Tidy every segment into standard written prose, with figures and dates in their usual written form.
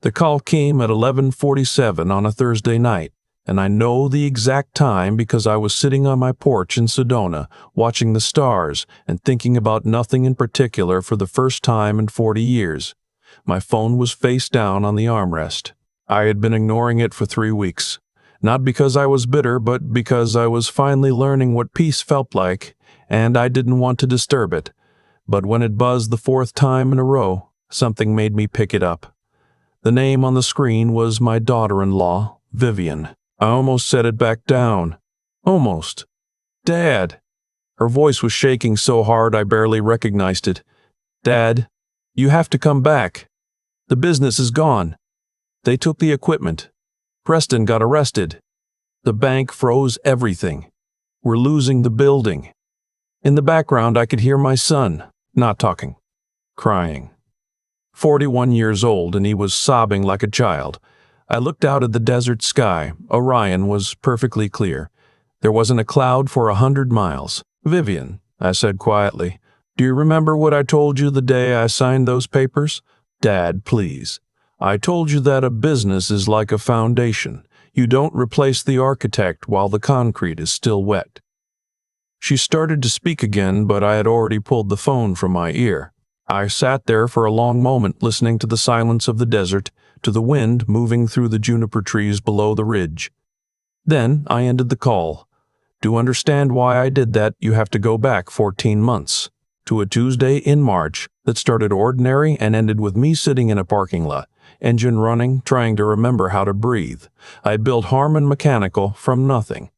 The call came at 11:47 on a Thursday night, and I know the exact time because I was sitting on my porch in Sedona, watching the stars and thinking about nothing in particular for the first time in 40 years. My phone was face down on the armrest. I had been ignoring it for 3 weeks. Not because I was bitter, but because I was finally learning what peace felt like, and I didn't want to disturb it. But when it buzzed the 4th time in a row, something made me pick it up. The name on the screen was my daughter-in-law, Vivian. I almost set it back down. Almost. Dad. Her voice was shaking so hard I barely recognized it. Dad, you have to come back. The business is gone. They took the equipment. Preston got arrested. The bank froze everything. We're losing the building. In the background, I could hear my son, not talking, crying. 41 years old, and he was sobbing like a child. I looked out at the desert sky. Orion was perfectly clear. There wasn't a cloud for 100 miles. Vivian, I said quietly, do you remember what I told you the day I signed those papers? Dad, please. I told you that a business is like a foundation. You don't replace the architect while the concrete is still wet. She started to speak again, but I had already pulled the phone from my ear. I sat there for a long moment listening to the silence of the desert, to the wind moving through the juniper trees below the ridge. Then I ended the call. To understand why I did that, you have to go back 14 months, to a Tuesday in March that started ordinary and ended with me sitting in a parking lot, engine running, trying to remember how to breathe. I built Harmon Mechanical from nothing.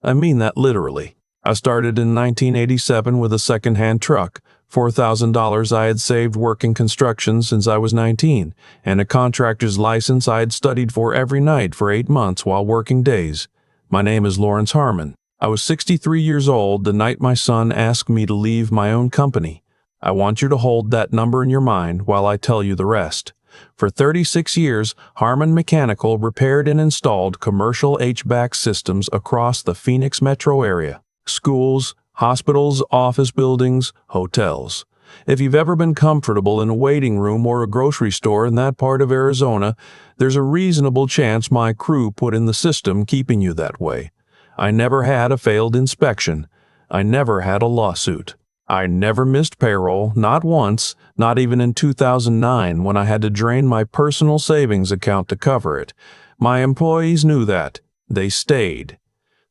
I mean that literally. I started in 1987 with a second-hand truck, $4,000 I had saved working construction since I was 19, and a contractor's license I had studied for every night for 8 months while working days. My name is Lawrence Harmon. I was 63 years old the night my son asked me to leave my own company. I want you to hold that number in your mind while I tell you the rest. For 36 years, Harmon Mechanical repaired and installed commercial HVAC systems across the Phoenix metro area. Schools, hospitals, office buildings, hotels. If you've ever been comfortable in a waiting room or a grocery store in that part of Arizona, there's a reasonable chance my crew put in the system keeping you that way. I never had a failed inspection. I never had a lawsuit. I never missed payroll, not once, not even in 2009 when I had to drain my personal savings account to cover it. My employees knew that. They stayed.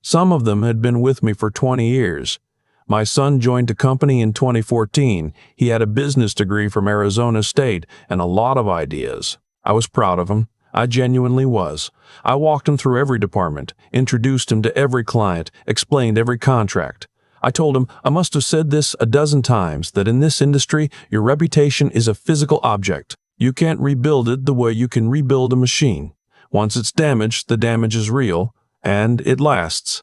Some of them had been with me for 20 years. My son joined the company in 2014. He had a business degree from Arizona State and a lot of ideas. I was proud of him. I genuinely was. I walked him through every department, introduced him to every client, explained every contract. I told him, I must have said this a dozen times, that in this industry, your reputation is a physical object. You can't rebuild it the way you can rebuild a machine. Once it's damaged, the damage is real, and it lasts.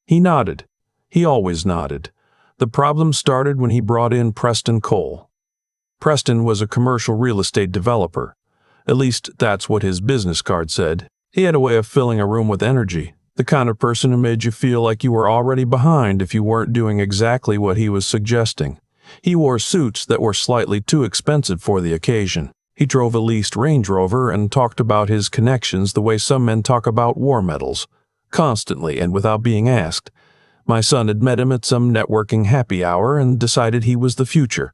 He nodded. He always nodded. The problem started when he brought in Preston Cole. Preston was a commercial real estate developer. At least that's what his business card said. He had a way of filling a room with energy, the kind of person who made you feel like you were already behind if you weren't doing exactly what he was suggesting. He wore suits that were slightly too expensive for the occasion. He drove a leased Range Rover and talked about his connections the way some men talk about war medals, constantly and without being asked. My son had met him at some networking happy hour and decided he was the future.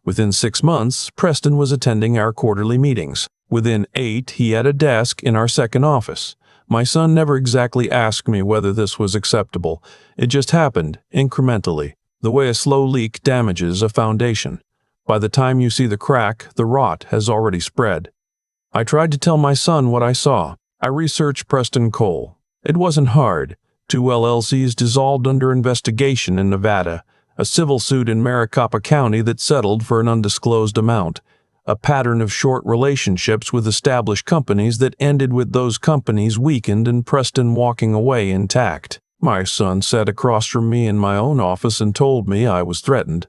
Within 6 months, Preston was attending our quarterly meetings. Within 8, he had a desk in our second office. My son never exactly asked me whether this was acceptable. It just happened, incrementally, the way a slow leak damages a foundation. By the time you see the crack, the rot has already spread. I tried to tell my son what I saw. I researched Preston Cole. It wasn't hard. 2 LLCs dissolved under investigation in Nevada, a civil suit in Maricopa County that settled for an undisclosed amount, a pattern of short relationships with established companies that ended with those companies weakened and Preston walking away intact. My son sat across from me in my own office and told me I was threatened.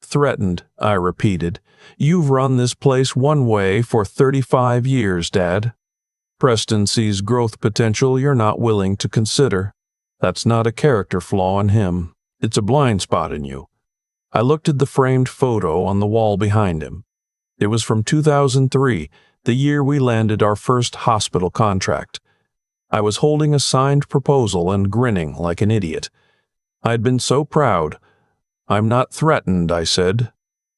Threatened, I repeated. You've run this place one way for 35 years, Dad. Preston sees growth potential you're not willing to consider. That's not a character flaw in him. It's a blind spot in you. I looked at the framed photo on the wall behind him. It was from 2003, the year we landed our first hospital contract. I was holding a signed proposal and grinning like an idiot. I'd been so proud. "I'm not threatened," I said.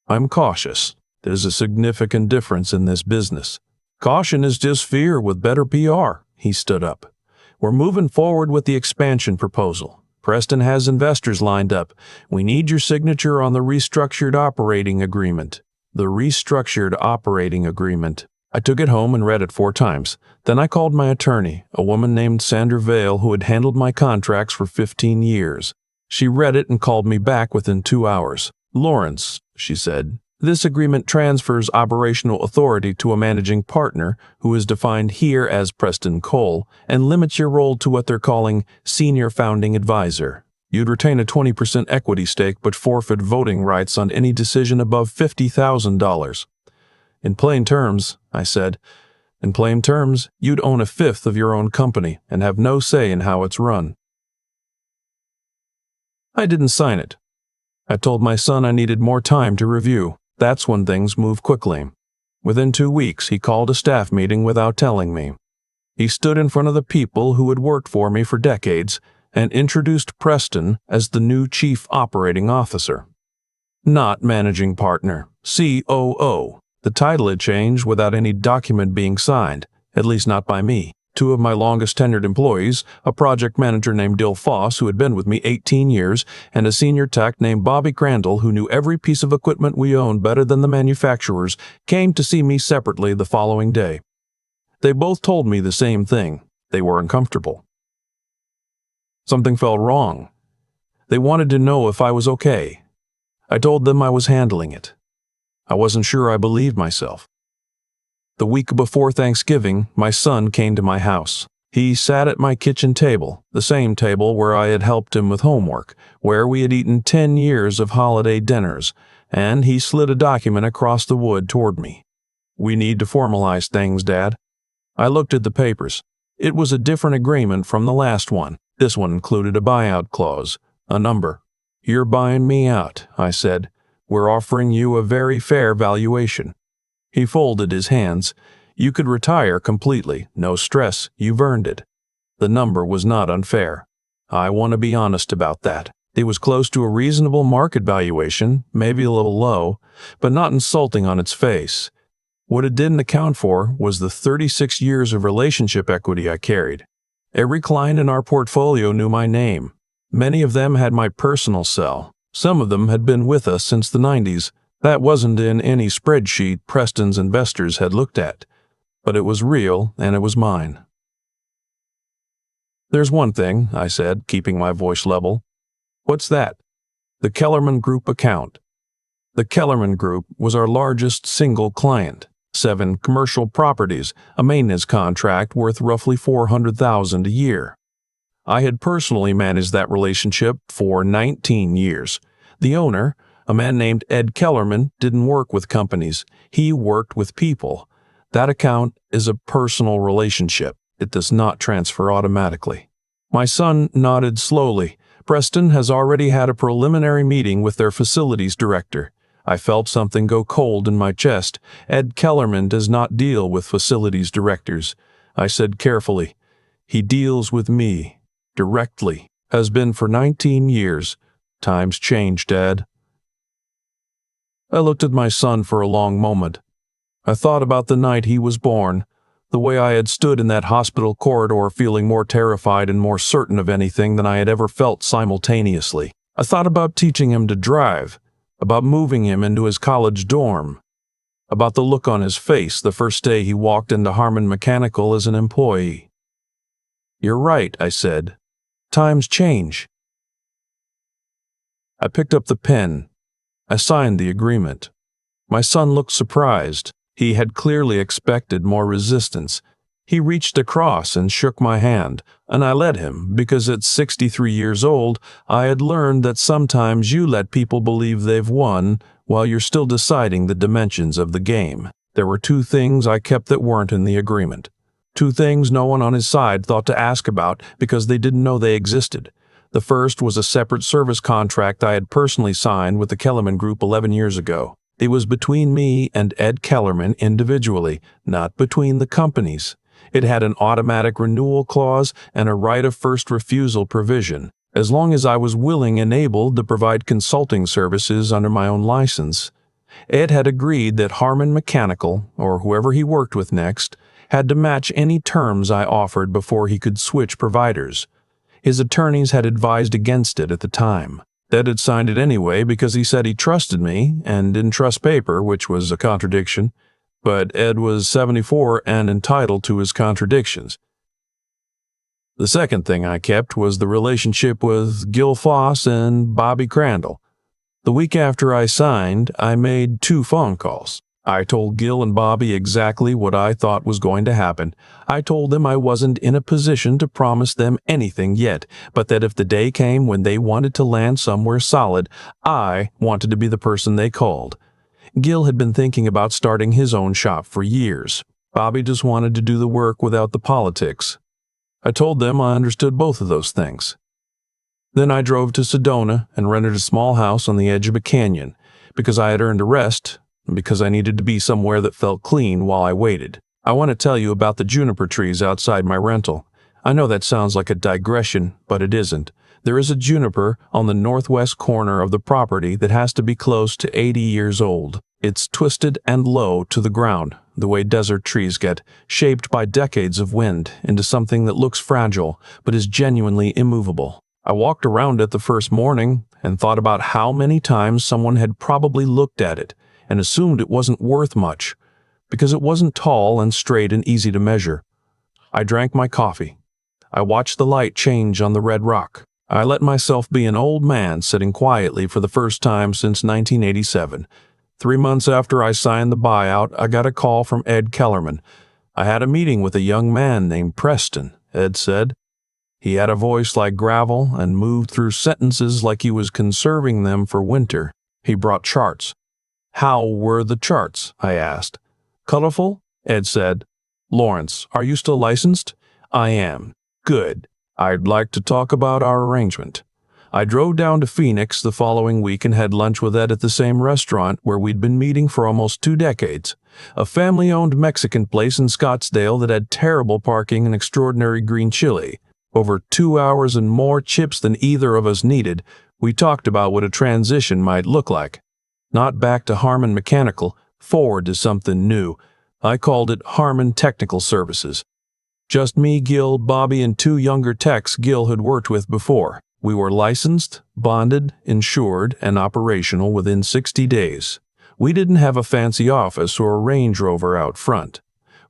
"I'm cautious. There's a significant difference in this business." "Caution is just fear with better PR," he stood up. "We're moving forward with the expansion proposal. Preston has investors lined up. We need your signature on the restructured operating agreement." The restructured operating agreement. I took it home and read it 4 times. Then I called my attorney, a woman named Sandra Vale who had handled my contracts for 15 years. She read it and called me back within 2 hours. "Lawrence," she said, "this agreement transfers operational authority to a managing partner who is defined here as Preston Cole and limits your role to what they're calling senior founding advisor. You'd retain a 20% equity stake but forfeit voting rights on any decision above $50,000. "In plain terms," I said, "in plain terms, you'd own 1/5 of your own company and have no say in how it's run." I didn't sign it. I told my son I needed more time to review. That's when things move quickly. Within 2 weeks, he called a staff meeting without telling me. He stood in front of the people who had worked for me for decades and introduced Preston as the new chief operating officer. Not managing partner, COO. The title had changed without any document being signed, at least not by me. 2 of my longest tenured employees, a project manager named Dill Foss, who had been with me 18 years, and a senior tech named Bobby Crandall, who knew every piece of equipment we owned better than the manufacturers, came to see me separately the following day. They both told me the same thing. They were uncomfortable. Something felt wrong. They wanted to know if I was okay. I told them I was handling it. I wasn't sure I believed myself. The week before Thanksgiving, my son came to my house. He sat at my kitchen table, the same table where I had helped him with homework, where we had eaten 10 years of holiday dinners, and he slid a document across the wood toward me. "We need to formalize things, Dad." I looked at the papers. It was a different agreement from the last one. This one included a buyout clause, a number. "You're buying me out," I said. "We're offering you a very fair valuation." He folded his hands. "You could retire completely. No stress. You've earned it." The number was not unfair. I want to be honest about that. It was close to a reasonable market valuation, maybe a little low, but not insulting on its face. What it didn't account for was the 36 years of relationship equity I carried. Every client in our portfolio knew my name. Many of them had my personal cell. Some of them had been with us since the 90s. That wasn't in any spreadsheet Preston's investors had looked at, but it was real and it was mine. "There's one thing," I said, keeping my voice level. "What's that?" "The Kellerman Group account." The Kellerman Group was our largest single client. 7 commercial properties, a maintenance contract worth roughly $400,000 a year. I had personally managed that relationship for 19 years. The owner, a man named Ed Kellerman, didn't work with companies. He worked with people. That account is a personal relationship. It does not transfer automatically. My son nodded slowly. "Preston has already had a preliminary meeting with their facilities director." I felt something go cold in my chest. "Ed Kellerman does not deal with facilities directors." I said carefully, "He deals with me, directly. Has been for 19 years. Times change, Dad." I looked at my son for a long moment. I thought about the night he was born, the way I had stood in that hospital corridor feeling more terrified and more certain of anything than I had ever felt simultaneously. I thought about teaching him to drive, about moving him into his college dorm, about the look on his face the first day he walked into Harmon Mechanical as an employee. "You're right," I said. "Times change." I picked up the pen. I signed the agreement. My son looked surprised. He had clearly expected more resistance. He reached across and shook my hand, and I let him, because at 63 years old, I had learned that sometimes you let people believe they've won while you're still deciding the dimensions of the game. There were 2 things I kept that weren't in the agreement. 2 things no one on his side thought to ask about because they didn't know they existed. The first was a separate service contract I had personally signed with the Kellerman Group 11 years ago. It was between me and Ed Kellerman individually, not between the companies. It had an automatic renewal clause and a right of first refusal provision, as long as I was willing and able to provide consulting services under my own license. Ed had agreed that Harmon Mechanical, or whoever he worked with next, had to match any terms I offered before he could switch providers. His attorneys had advised against it at the time. Ed had signed it anyway because he said he trusted me and didn't trust paper, which was a contradiction. But Ed was 74 and entitled to his contradictions. The second thing I kept was the relationship with Gil Foss and Bobby Crandall. The week after I signed, I made 2 phone calls. I told Gil and Bobby exactly what I thought was going to happen. I told them I wasn't in a position to promise them anything yet, but that if the day came when they wanted to land somewhere solid, I wanted to be the person they called. Gil had been thinking about starting his own shop for years. Bobby just wanted to do the work without the politics. I told them I understood both of those things. Then I drove to Sedona and rented a small house on the edge of a canyon, because I had earned a rest, and because I needed to be somewhere that felt clean while I waited. I want to tell you about the juniper trees outside my rental. I know that sounds like a digression, but it isn't. There is a juniper on the northwest corner of the property that has to be close to 80 years old. It's twisted and low to the ground, the way desert trees get, shaped by decades of wind into something that looks fragile but is genuinely immovable. I walked around it the first morning and thought about how many times someone had probably looked at it and assumed it wasn't worth much, because it wasn't tall and straight and easy to measure. I drank my coffee. I watched the light change on the red rock. I let myself be an old man sitting quietly for the first time since 1987. 3 months after I signed the buyout, I got a call from Ed Kellerman. I had a meeting with a young man named Preston, Ed said. He had a voice like gravel and moved through sentences like he was conserving them for winter. He brought charts. How were the charts? I asked. Colorful? Ed said. Lawrence, are you still licensed? I am. Good. I'd like to talk about our arrangement. I drove down to Phoenix the following week and had lunch with Ed at the same restaurant where we'd been meeting for almost 2 decades, a family-owned Mexican place in Scottsdale that had terrible parking and extraordinary green chili. Over 2 hours and more chips than either of us needed, we talked about what a transition might look like. Not back to Harmon Mechanical, forward to something new. I called it Harmon Technical Services. Just me, Gil, Bobby, and 2 younger techs Gil had worked with before. We were licensed, bonded, insured, and operational within 60 days. We didn't have a fancy office or a Range Rover out front.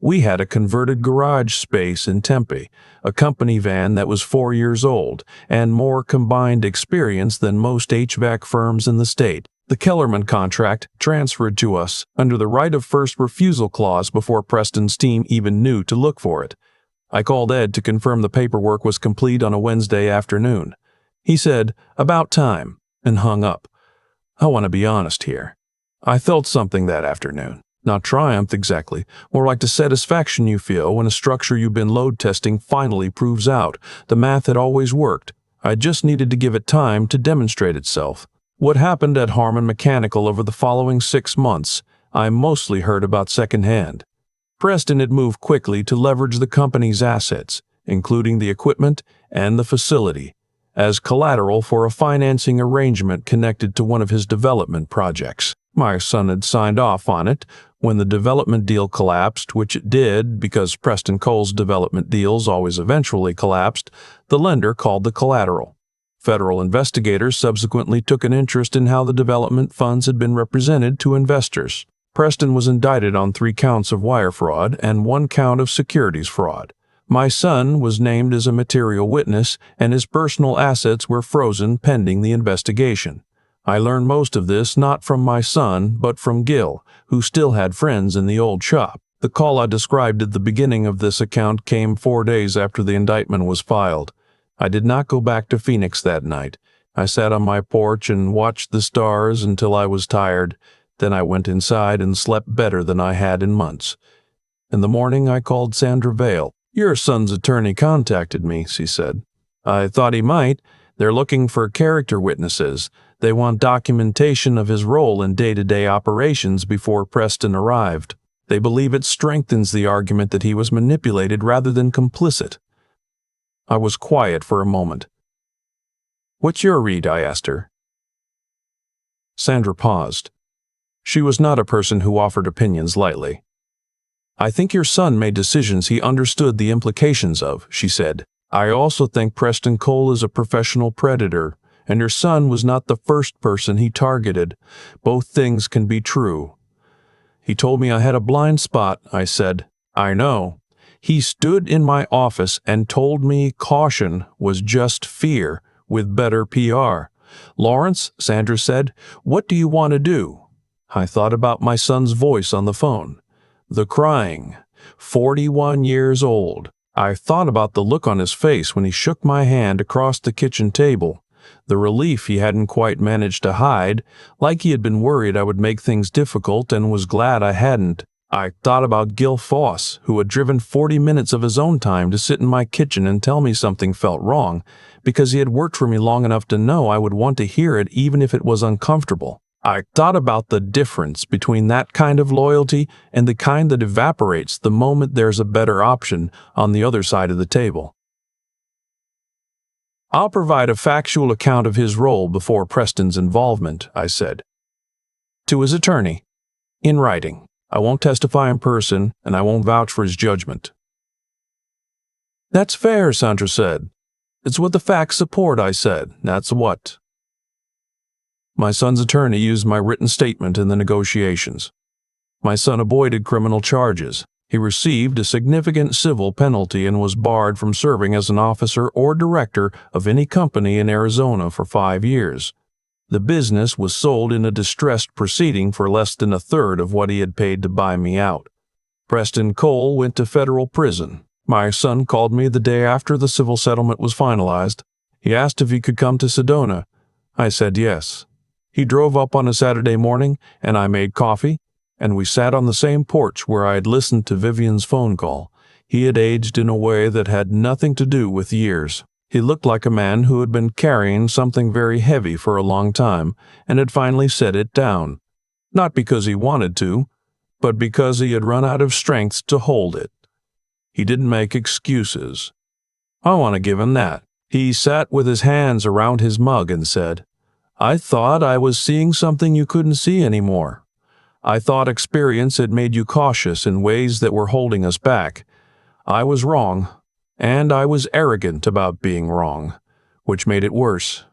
We had a converted garage space in Tempe, a company van that was 4 years old, and more combined experience than most HVAC firms in the state. The Kellerman contract transferred to us under the right of first refusal clause before Preston's team even knew to look for it. I called Ed to confirm the paperwork was complete on a Wednesday afternoon. He said, "About time," and hung up. I want to be honest here. I felt something that afternoon. Not triumph exactly, more like the satisfaction you feel when a structure you've been load testing finally proves out. The math had always worked. I just needed to give it time to demonstrate itself. What happened at Harmon Mechanical over the following 6 months, I mostly heard about secondhand. Preston had moved quickly to leverage the company's assets, including the equipment and the facility, as collateral for a financing arrangement connected to one of his development projects. My son had signed off on it when the development deal collapsed, which it did because Preston Cole's development deals always eventually collapsed. The lender called the collateral. Federal investigators subsequently took an interest in how the development funds had been represented to investors. Preston was indicted on 3 counts of wire fraud and 1 count of securities fraud. My son was named as a material witness, and his personal assets were frozen pending the investigation. I learned most of this not from my son, but from Gil, who still had friends in the old shop. The call I described at the beginning of this account came 4 days after the indictment was filed. I did not go back to Phoenix that night. I sat on my porch and watched the stars until I was tired. Then I went inside and slept better than I had in months. In the morning, I called Sandra Vale. "Your son's attorney contacted me," she said. "I thought he might. They're looking for character witnesses. They want documentation of his role in day-to-day operations before Preston arrived. They believe it strengthens the argument that he was manipulated rather than complicit. I was quiet for a moment. "What's your read?" I asked her. Sandra paused. She was not a person who offered opinions lightly. "I think your son made decisions he understood the implications of," she said. "I also think Preston Cole is a professional predator, and your son was not the first person he targeted. Both things can be true." "He told me I had a blind spot," I said. "I know. He stood in my office and told me caution was just fear with better PR. "Lawrence," Sandra said, "what do you want to do?" I thought about my son's voice on the phone. The crying. 41 years old. I thought about the look on his face when he shook my hand across the kitchen table. The relief he hadn't quite managed to hide, like he had been worried I would make things difficult and was glad I hadn't. I thought about Gil Foss, who had driven 40 minutes of his own time to sit in my kitchen and tell me something felt wrong, because he had worked for me long enough to know I would want to hear it even if it was uncomfortable. I thought about the difference between that kind of loyalty and the kind that evaporates the moment there's a better option on the other side of the table. "I'll provide a factual account of his role before Preston's involvement," I said. "To his attorney. In writing. I won't testify in person, and I won't vouch for his judgment." "That's fair," Sandra said. "It's what the facts support," I said. "That's what." My son's attorney used my written statement in the negotiations. My son avoided criminal charges. He received a significant civil penalty and was barred from serving as an officer or director of any company in Arizona for 5 years. The business was sold in a distressed proceeding for less than a third of what he had paid to buy me out. Preston Cole went to federal prison. My son called me the day after the civil settlement was finalized. He asked if he could come to Sedona. I said yes. He drove up on a Saturday morning, and I made coffee, and we sat on the same porch where I had listened to Vivian's phone call. He had aged in a way that had nothing to do with years. He looked like a man who had been carrying something very heavy for a long time and had finally set it down. Not because he wanted to, but because he had run out of strength to hold it. He didn't make excuses. I want to give him that. He sat with his hands around his mug and said, "I thought I was seeing something you couldn't see anymore. I thought experience had made you cautious in ways that were holding us back. I was wrong. And I was arrogant about being wrong, which made it worse."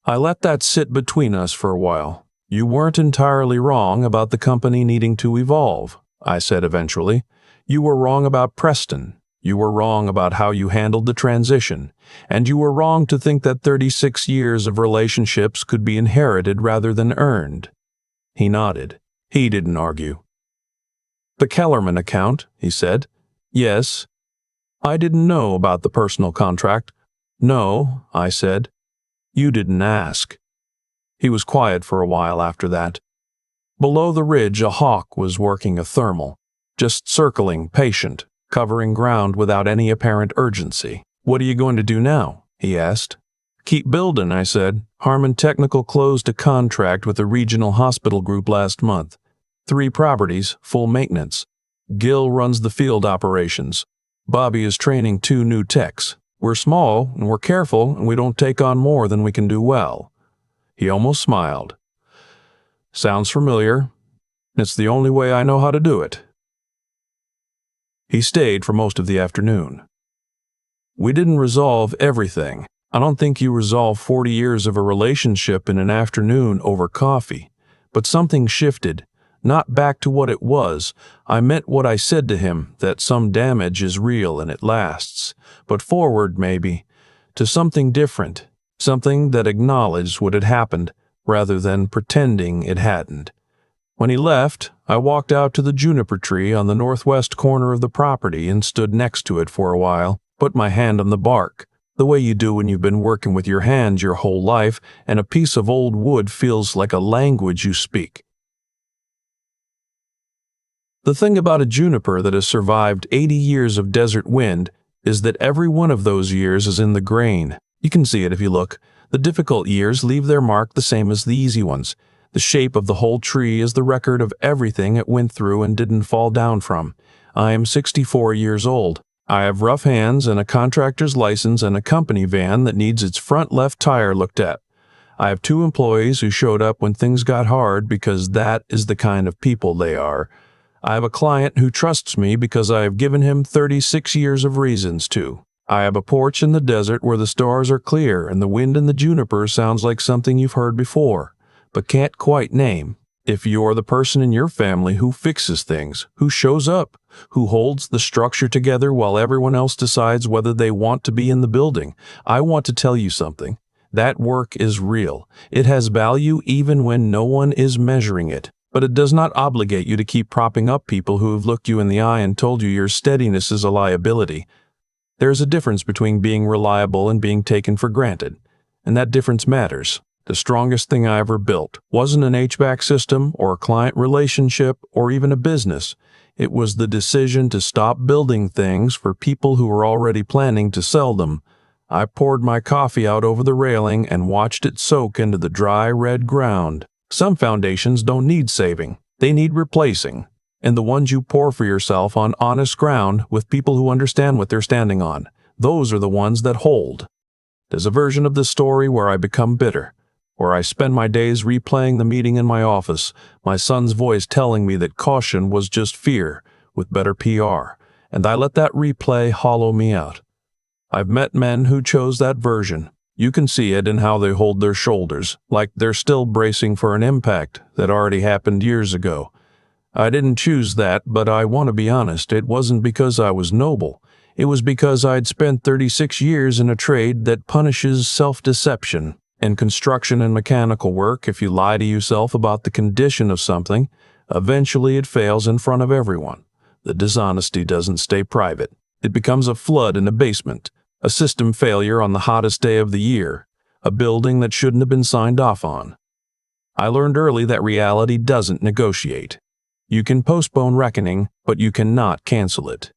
I let that sit between us for a while. "You weren't entirely wrong about the company needing to evolve," I said eventually. "You were wrong about Preston. You were wrong about how you handled the transition. And you were wrong to think that 36 years of relationships could be inherited rather than earned." He nodded. He didn't argue. "The Kellerman account," he said. "Yes. I didn't know about the personal contract." "No," I said. "You didn't ask." He was quiet for a while after that. Below the ridge, a hawk was working a thermal, just circling, patient, covering ground without any apparent urgency. "What are you going to do now?" he asked. "Keep building," I said. "Harmon Technical closed a contract with a regional hospital group last month. 3 properties, full maintenance. Gil runs the field operations. Bobby is training 2 new techs. We're small, and we're careful, and we don't take on more than we can do well." He almost smiled. "Sounds familiar. It's the only way I know how to do it." He stayed for most of the afternoon. "We didn't resolve everything. I don't think you resolve 40 years of a relationship in an afternoon over coffee. But something shifted. Not back to what it was. I meant what I said to him, that some damage is real and it lasts. But forward, maybe, to something different, something that acknowledged what had happened, rather than pretending it hadn't. When he left, I walked out to the juniper tree on the northwest corner of the property and stood next to it for a while, put my hand on the bark, the way you do when you've been working with your hands your whole life, and a piece of old wood feels like a language you speak. The thing about a juniper that has survived 80 years of desert wind is that every one of those years is in the grain. You can see it if you look. The difficult years leave their mark the same as the easy ones. The shape of the whole tree is the record of everything it went through and didn't fall down from. I am 64 years old. I have rough hands and a contractor's license and a company van that needs its front left tire looked at. I have 2 employees who showed up when things got hard because that is the kind of people they are. I have a client who trusts me because I have given him 36 years of reasons to. I have a porch in the desert where the stars are clear and the wind in the juniper sounds like something you've heard before, but can't quite name. If you're the person in your family who fixes things, who shows up, who holds the structure together while everyone else decides whether they want to be in the building, I want to tell you something. That work is real. It has value even when no one is measuring it. But it does not obligate you to keep propping up people who have looked you in the eye and told you your steadiness is a liability. There is a difference between being reliable and being taken for granted, and that difference matters. The strongest thing I ever built wasn't an HVAC system or a client relationship or even a business. It was the decision to stop building things for people who were already planning to sell them. I poured my coffee out over the railing and watched it soak into the dry red ground. Some foundations don't need saving. They need replacing. And the ones you pour for yourself on honest ground with people who understand what they're standing on, those are the ones that hold. There's a version of this story where I become bitter, where I spend my days replaying the meeting in my office, my son's voice telling me that caution was just fear with better PR, and I let that replay hollow me out. I've met men who chose that version. You can see it in how they hold their shoulders, like they're still bracing for an impact that already happened years ago. I didn't choose that, but I want to be honest, it wasn't because I was noble. It was because I'd spent 36 years in a trade that punishes self-deception. In construction and mechanical work, if you lie to yourself about the condition of something, eventually it fails in front of everyone. The dishonesty doesn't stay private. It becomes a flood in a basement, a system failure on the hottest day of the year, a building that shouldn't have been signed off on. I learned early that reality doesn't negotiate. You can postpone reckoning, but you cannot cancel it.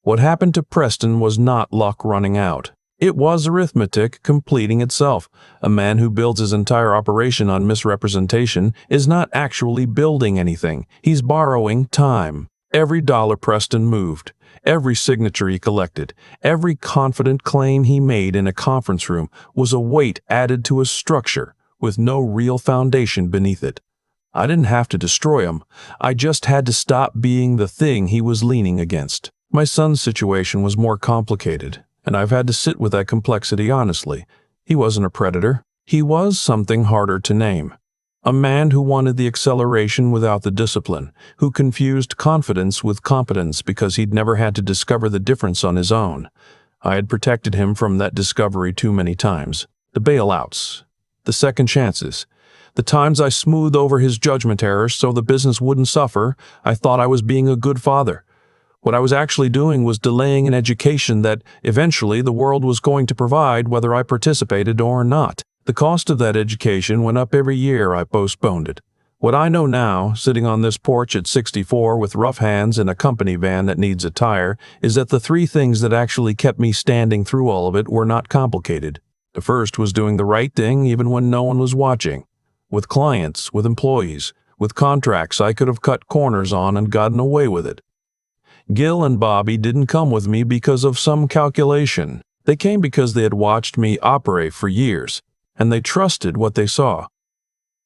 What happened to Preston was not luck running out. It was arithmetic completing itself. A man who builds his entire operation on misrepresentation is not actually building anything. He's borrowing time. Every dollar Preston moved, every signature he collected, every confident claim he made in a conference room was a weight added to a structure with no real foundation beneath it. I didn't have to destroy him. I just had to stop being the thing he was leaning against. My son's situation was more complicated, and I've had to sit with that complexity honestly. He wasn't a predator. He was something harder to name. A man who wanted the acceleration without the discipline, who confused confidence with competence because he'd never had to discover the difference on his own. I had protected him from that discovery too many times. The bailouts, the second chances, the times I smoothed over his judgment errors so the business wouldn't suffer. I thought I was being a good father. What I was actually doing was delaying an education that eventually the world was going to provide whether I participated or not. The cost of that education went up every year I postponed it. What I know now, sitting on this porch at 64 with rough hands in a company van that needs a tire, is that the 3 things that actually kept me standing through all of it were not complicated. The first was doing the right thing even when no one was watching. With clients, with employees, with contracts I could have cut corners on and gotten away with it. Gil and Bobby didn't come with me because of some calculation. They came because they had watched me operate for years, and they trusted what they saw.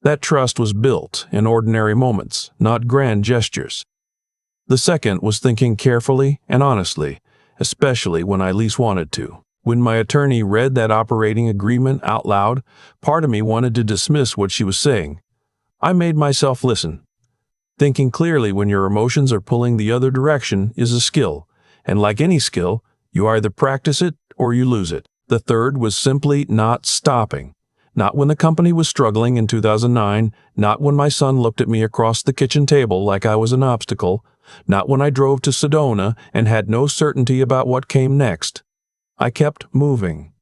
That trust was built in ordinary moments, not grand gestures. The second was thinking carefully and honestly, especially when I least wanted to. When my attorney read that operating agreement out loud, part of me wanted to dismiss what she was saying. I made myself listen. Thinking clearly when your emotions are pulling the other direction is a skill, and like any skill, you either practice it or you lose it. The third was simply not stopping. Not when the company was struggling in 2009, not when my son looked at me across the kitchen table like I was an obstacle, not when I drove to Sedona and had no certainty about what came next. I kept moving,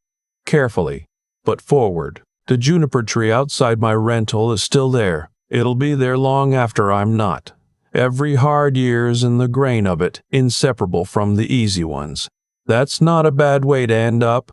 carefully, but forward. The juniper tree outside my rental is still there. It'll be there long after I'm not. Every hard year's in the grain of it, inseparable from the easy ones. That's not a bad way to end up.